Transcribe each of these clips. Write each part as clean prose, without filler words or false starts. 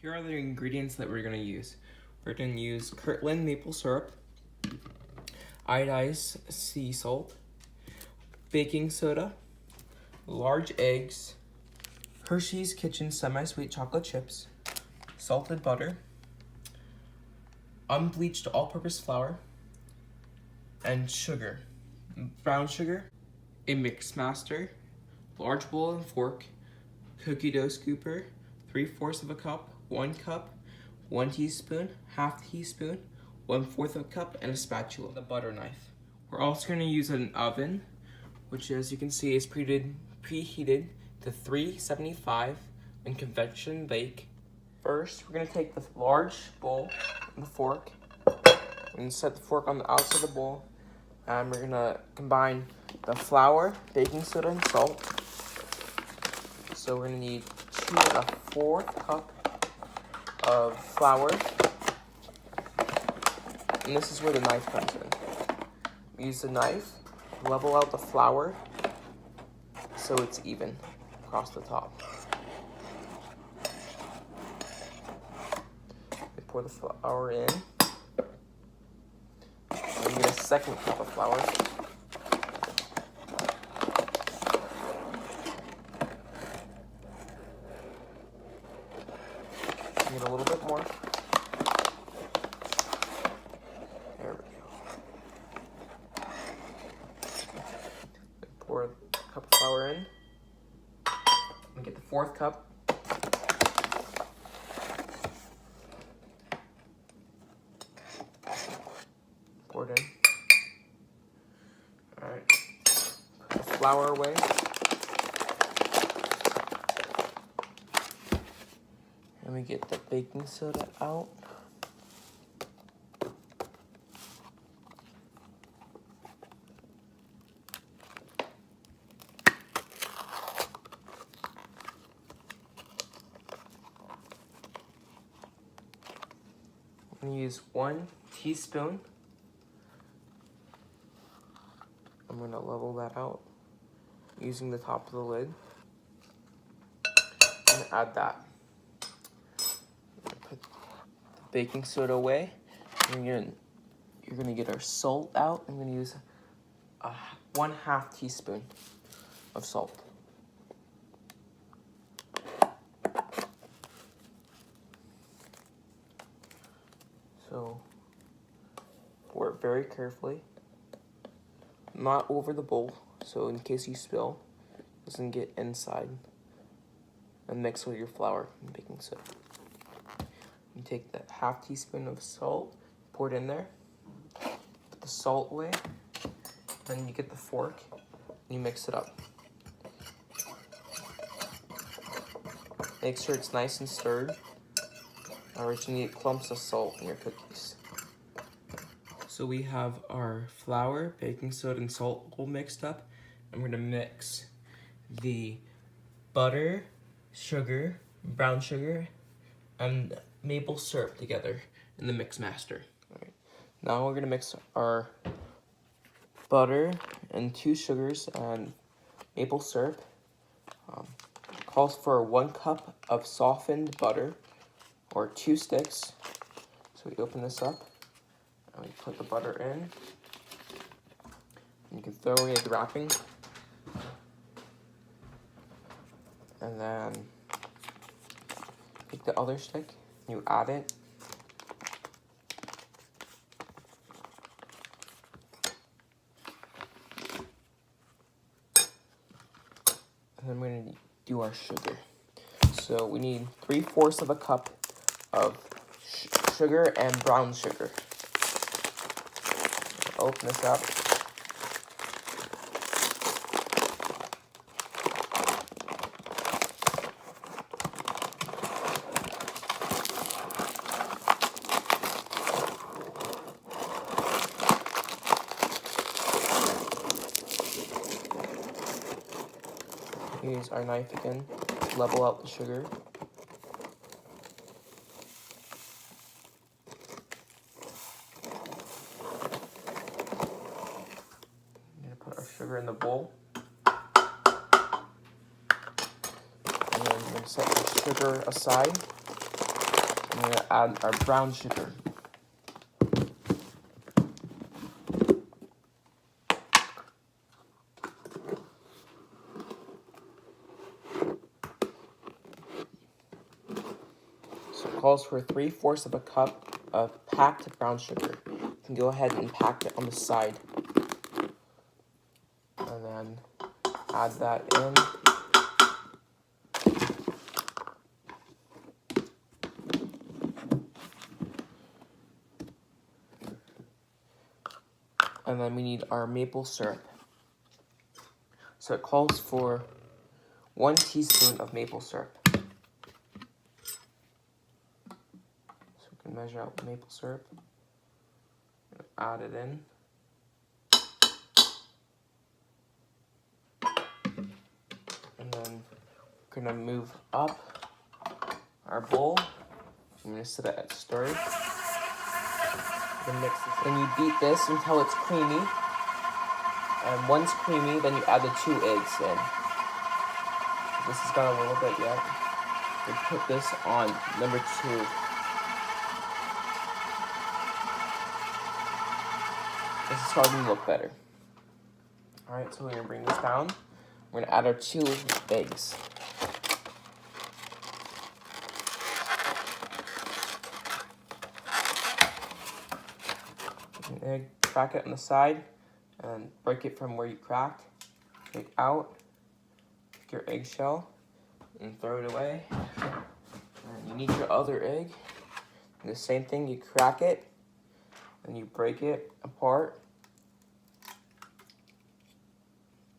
Here are the ingredients that we're going to use. We're going to use Kirtland maple syrup, iodized sea salt, baking soda, large eggs, Hershey's Kitchen semi-sweet chocolate chips, salted butter, unbleached all-purpose flour, and sugar. Brown sugar, a mix master, large bowl and fork, cookie dough scooper, 3/4 of a cup, 1 cup, 1 teaspoon, half teaspoon, 1/4 of a cup, and a spatula. The butter knife. We're also going to use an oven, which as you can see is preheated to 375 and convection bake. First, we're going to take the large bowl and the fork and set the fork on the outside of the bowl. And we're going to combine the flour, baking soda, and salt. So we're going to need 2 1/4 cup of flour. And this is where the knife comes in. Use the knife, level out the flour so it's even across the top. We pour the flour in. And get a 2nd cup of flour. Get a little bit more. There we go. Pour a cup of flour in. And get the 4th cup. Pour it in. Alright. Put the flour away. And we get the baking soda out. I'm going to use 1 teaspoon. I'm going to level that out using the top of the lid. And add that. Put the baking soda away. And you're gonna get our salt out. I'm gonna use 1/2 teaspoon of salt. So pour it very carefully, not over the bowl, so in case you spill, it doesn't get inside. And mix with your flour and baking soda. You take that 1/2 teaspoon of salt, pour it in there, put the salt away, then you get the fork and you mix it up. Make sure it's nice and stirred, or else you need clumps of salt in your cookies. So we have our flour, baking soda, and salt all mixed up, and we're gonna mix the butter, sugar, brown sugar, and maple syrup together in the mix master. All right. Now we're gonna mix our butter and 2 sugars and maple syrup. Calls for 1 cup of softened butter or 2 sticks. So we open this up and we put the butter in. And you can throw away the wrapping. And then take the other stick, you add it. And then we're gonna do our sugar. So we need 3/4 of a cup of sugar and brown sugar. Open this up. Use our knife again to level out the sugar. I'm gonna put our sugar in the bowl. And then I'm gonna set the sugar aside. I'm gonna add our brown sugar. So it calls for 3/4 of a cup of packed brown sugar. You can go ahead and pack it on the side. And then add that in. And then we need our maple syrup. So it calls for 1 teaspoon of maple syrup. So we can measure out the maple syrup. Add it in. And then we're gonna move up our bowl. I'm gonna set it at stir. Then mix this. Then you beat this until it's creamy. And once creamy, then you add the 2 eggs in. This has got a little bit yet. We put this on number 2. This is starting to look better. Alright, so we're gonna bring this down. We're gonna add our 2 eggs. An egg, crack it on the side, and break it from where you cracked. Take out, take your eggshell, and throw it away. And you need your other egg. And the same thing, you crack it, and you break it apart.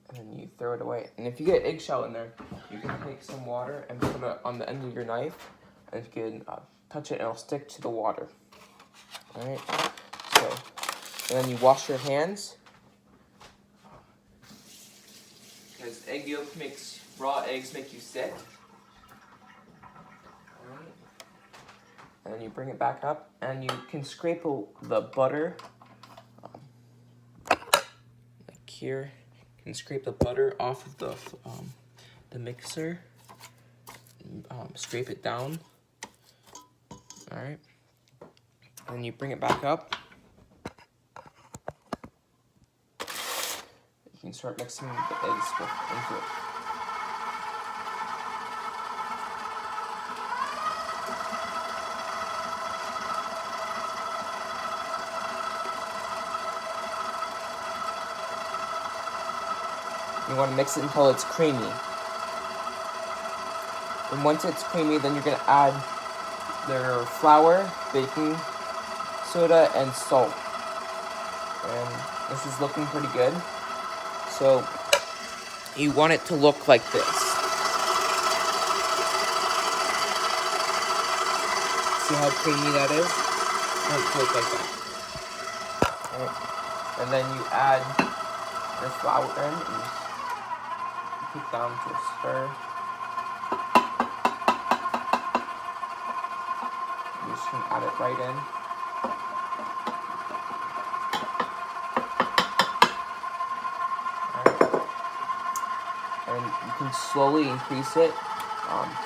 And then you throw it away. And if you get eggshell in there, you can take some water and put it on the end of your knife, and you can touch it and it'll stick to the water. Alright, so, and then you wash your hands. Because egg yolk makes, raw eggs make you sick. Alright. And then you bring it back up, and you can scrape the butter, like here. You can scrape the butter off of the mixer, and, scrape it down. All right, and then you bring it back up. You can start mixing the eggs into it. You want to mix it until it's creamy. And once it's creamy, then you're going to add their flour, baking soda, and salt. And this is looking pretty good. So you want it to look like this. See how creamy that is? You want it to look like that. Right. And then you add your flour in and put down to a stir. You just can add it right in. Right. And you can slowly increase it,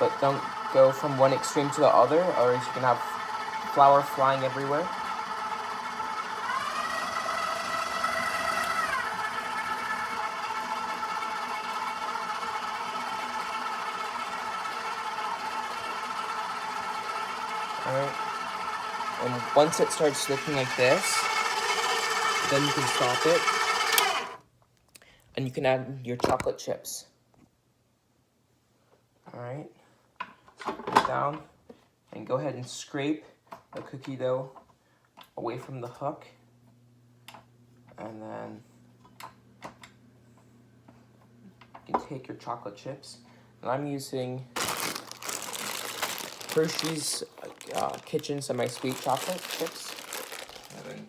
but don't go from one extreme to the other, or else you can have flour flying everywhere. Alright, and once it starts looking like this, then you can stop it, and you can add your chocolate chips. Alright, so put it down, and go ahead and scrape the cookie dough away from the hook, and then you can take your chocolate chips, and I'm using Hershey's Kitchen Semi-Sweet Chocolate Chips. And then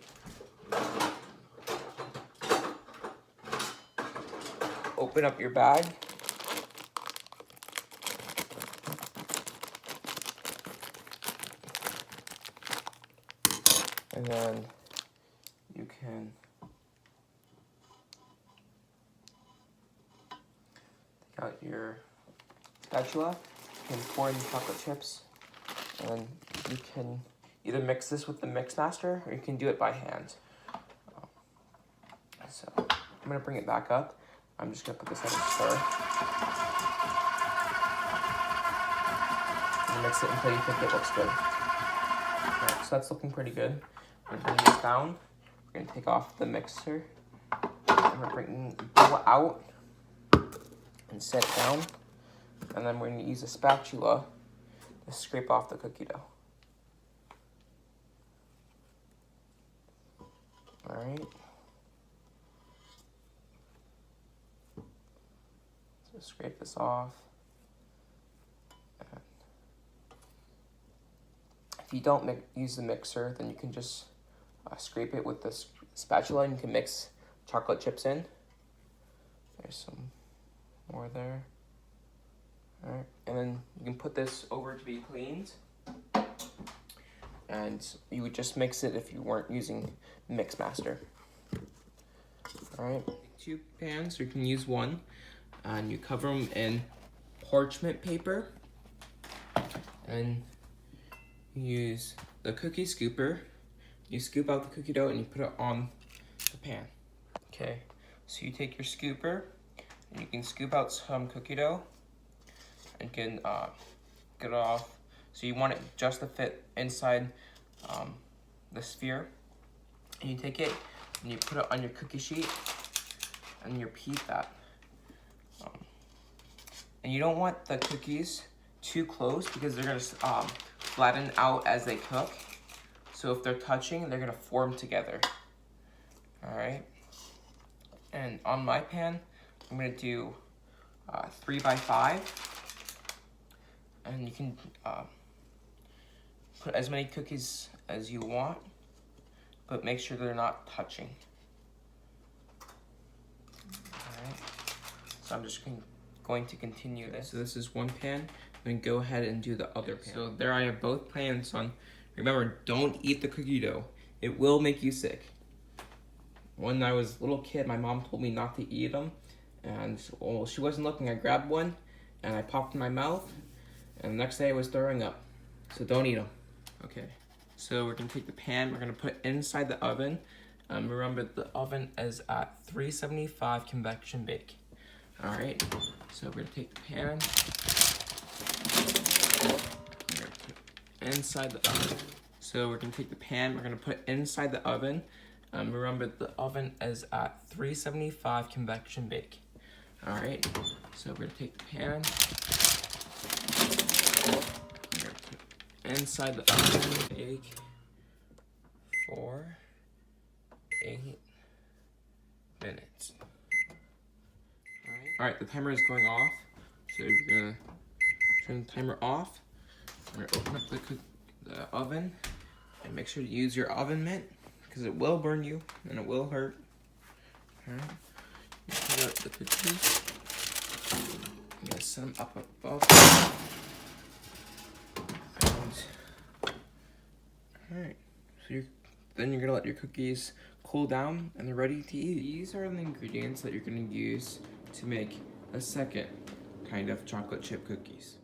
open up your bag. And then you can take out your spatula and pour in the chocolate chips. And then you can either mix this with the Mixmaster or you can do it by hand. So I'm gonna bring it back up. I'm just gonna put this in a stir. And mix it until you think it looks good. Alright, so that's looking pretty good. I'm gonna bring this down. We're gonna take off the mixer. I'm gonna bring the bowl out and set it down. And then we're gonna use a spatula to scrape off the cookie dough. Alright. So scrape this off. And if you don't use the mixer, then you can just scrape it with the spatula and you can mix chocolate chips in. There's some more there. Alright, and then you can put this over to be cleaned. And you would just mix it if you weren't using Mixmaster. Alright, 2 pans, or you can use one. And you cover them in parchment paper. And you use the cookie scooper. You scoop out the cookie dough and you put it on the pan. Okay, so you take your scooper and you can scoop out some cookie dough and can get it off. So you want it just to fit inside the sphere. And you take it and you put it on your cookie sheet and you repeat that. And you don't want the cookies too close because they're gonna flatten out as they cook. So if they're touching, they're gonna form together. All right. And on my pan, I'm gonna do 3 by 5. And you can put as many cookies as you want, but make sure they're not touching. All right. So I'm just going to continue this. So this is one pan. Then go ahead and do the other pan. So there I have both pans on. Remember, don't eat the cookie dough. It will make you sick. When I was a little kid, my mom told me not to eat them. And while she wasn't looking, I grabbed one and I popped in my mouth. And the next day I was throwing up. So don't eat them. Okay. So we're gonna take the pan, we're gonna put it inside the oven. Remember, the oven is at 375 convection bake. All right, so we're gonna take the pan, we're gonna put it inside the oven. So we're gonna take the pan, we're gonna put it inside the oven. Remember, the oven is at 375 convection bake. All right, so we're gonna take the pan, we're gonna put it inside the oven, bake for 8 minutes. All right, the timer is going off. So we're gonna turn the timer off. We're gonna open up the oven and make sure to use your oven mitt because it will burn you and it will hurt. All right, you put out the cookies. I'm gonna set them up above. All right, so then you're gonna let your cookies cool down and they're ready to eat. These are the ingredients that you're gonna use to make a second kind of chocolate chip cookies.